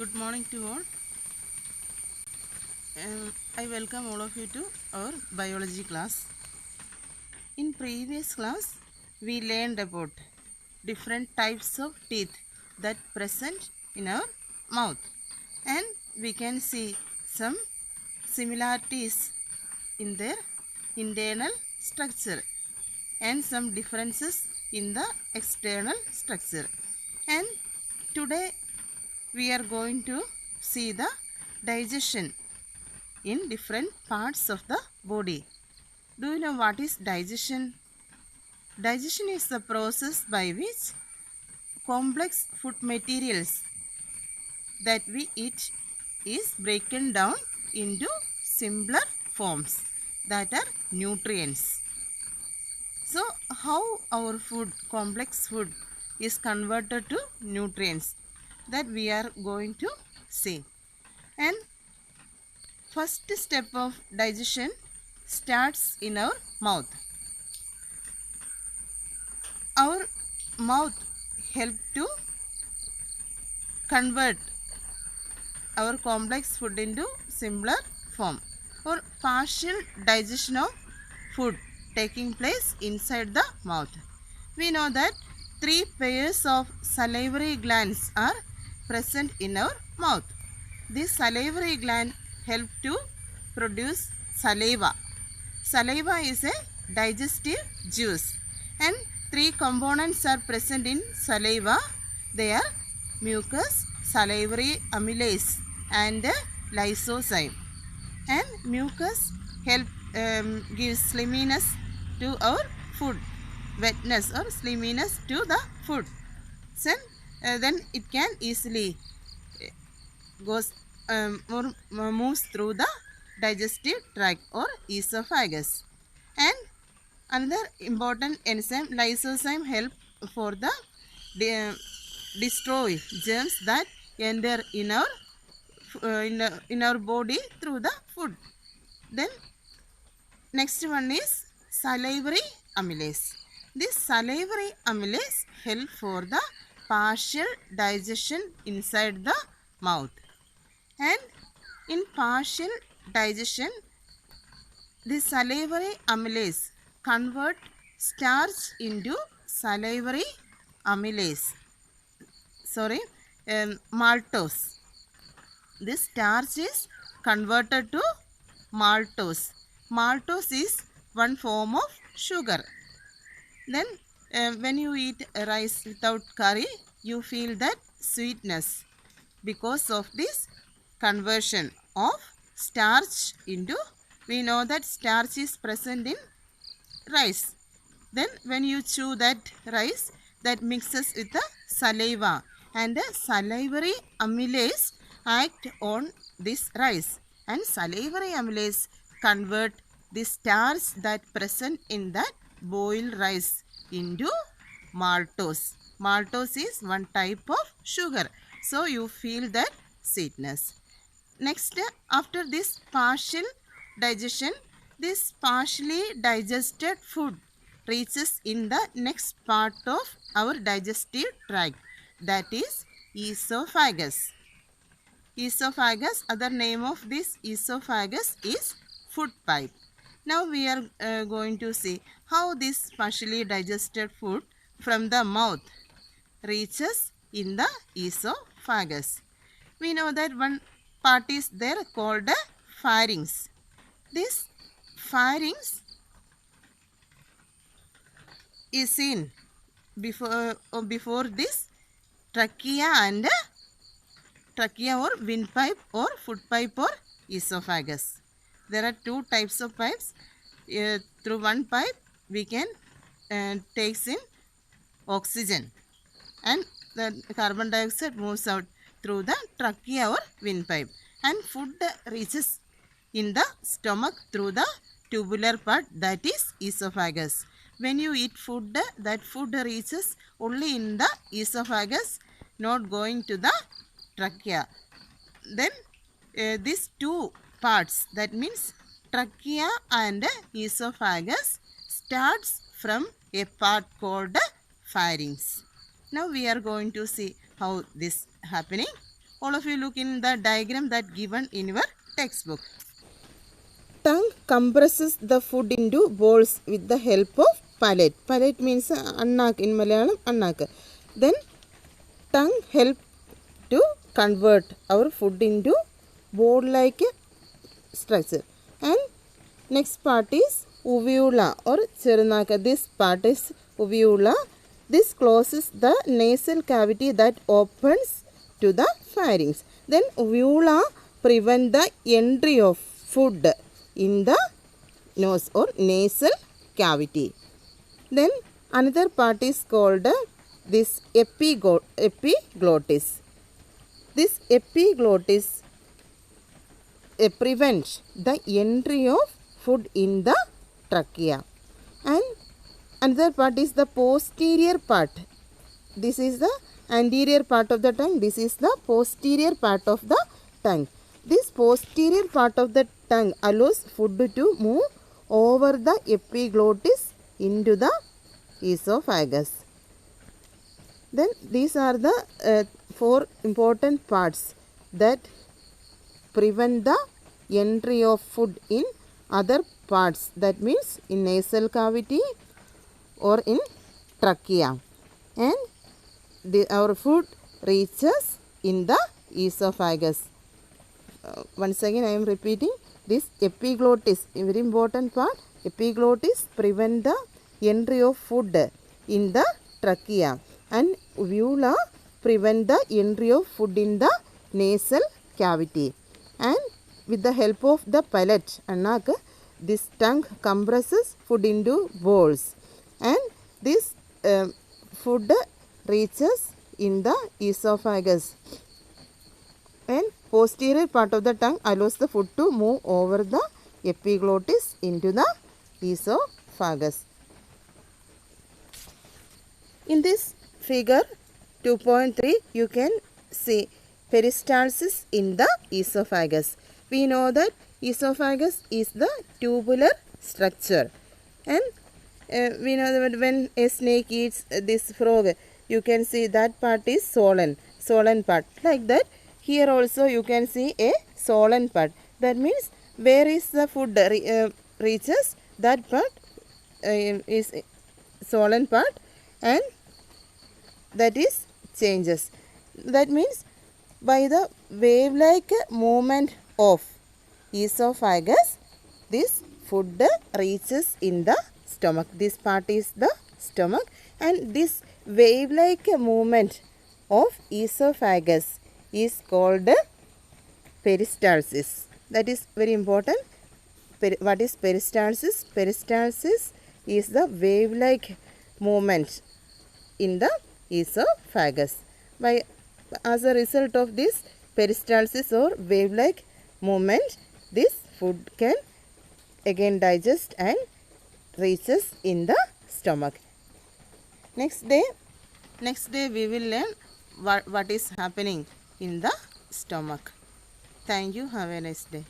Good morning to all. I welcome all of you to our biology class. In previous class, we learned about different types of teeth that present in our mouth, and we can see some similarities in their internal structure and some differences in the external structure. And today we are going to see the digestion in different parts of the body. Do you know what is digestion? Digestion is the process by which complex food materials that we eat is broken down into simpler forms that are nutrients. So how our food, complex food, is converted to nutrients, that we are going to see. And first step of digestion starts in our mouth. Our mouth helps to convert our complex food into simpler form, or partial digestion of food taking place inside the mouth. We know that 3 pairs of salivary glands are present in our mouth. This salivary gland help to produce saliva. Saliva is a digestive juice, and 3 components are present in saliva. They are mucus, salivary amylase, and lysozyme. And mucus help gives slimness to our food, wetness or slimness to the food. Then it can easily goes or moves through the digestive tract or esophagus. And another important enzyme, lysozyme, help for the destroy germs that enter in our in our body through the food. Then next one is salivary amylase. This salivary amylase help for the partial digestion inside the mouth. And in partial digestion, the salivary amylase convert starch into salivary amylase. Maltose. This starch is converted to maltose. Maltose is one form of sugar. Then when you eat rice without curry, you feel that sweetness because of this conversion of starch into, we know that starch is present in rice. Then when you chew that rice, that mixes with the saliva, and the salivary amylase act on this rice, and salivary amylase convert the starch that present in that boiled rice into maltose. Maltose is one type of sugar, so you feel that sweetness. Next, after this partial digestion, this partially digested food reaches in the next part of our digestive tract, that is esophagus. Esophagus, other name of this esophagus is food pipe. Now we are going to see how this partially digested food from the mouth reaches in the esophagus. We know that one part is there called a pharynx. This pharynx is seen before this trachea and trachea or windpipe or food pipe or esophagus. There are 2 types of pipes. Through one pipe we can take in oxygen, and the carbon dioxide moves out through the trachea or windpipe, and food reaches in the stomach through the tubular part, that is esophagus. When you eat food, that food reaches only in the esophagus, not going to the trachea. Then these 2 parts, that means trachea and esophagus, starts from a part called pharynx. Now we are going to see how this happening. All of you look in the diagram that given in your textbook. Tongue compresses the food into balls with the help of palate. Palate means annak in Malayalam, annak. Then tongue help to convert our food into ball-like structure. And next part is uvula or chirunaka. This part is uvula. This closes the nasal cavity that opens to the pharynx. Then uvula prevent the entry of food in the nose or nasal cavity. Then another part is called this epiglottis. This epiglottis prevents the entry of food in the trachea. And another part is the posterior part. This is the anterior part of the tongue. This is the posterior part of the tongue. This posterior part of the tongue allows food to move over the epiglottis into the esophagus. Then these are the 4 important parts that prevent the entry of food in other parts, that means in nasal cavity or in trachea, and our food reaches in the esophagus. Once again I am repeating, this epiglottis, a very important part. Epiglottis prevent the entry of food in the trachea, and uvula prevent the entry of food in the nasal cavity. And with the help of the palate, annak, this tongue compresses food into balls, and this food reaches in the esophagus, and posterior part of the tongue allows the food to move over the epiglottis into the esophagus. In this figure 2.3 you can see peristalsis in the esophagus. We know that esophagus is the tubular structure, and we know that when a snake eats this frog, you can see that part is swollen part. Like that, here also you can see a swollen part. That means where is the food reaches, that part is swollen part, and that is changes. That means by the wave-like movement of esophagus, this food reaches in the stomach. This part is the stomach, and this wave-like movement of esophagus is called peristalsis. That is very important. What is peristalsis? Peristalsis is the wave-like movement in the esophagus. As a result of this peristalsis or wave-like movement, this food can again digest and reaches in the stomach. Next day we will learn what is happening in the stomach. Thank you. Have a nice day.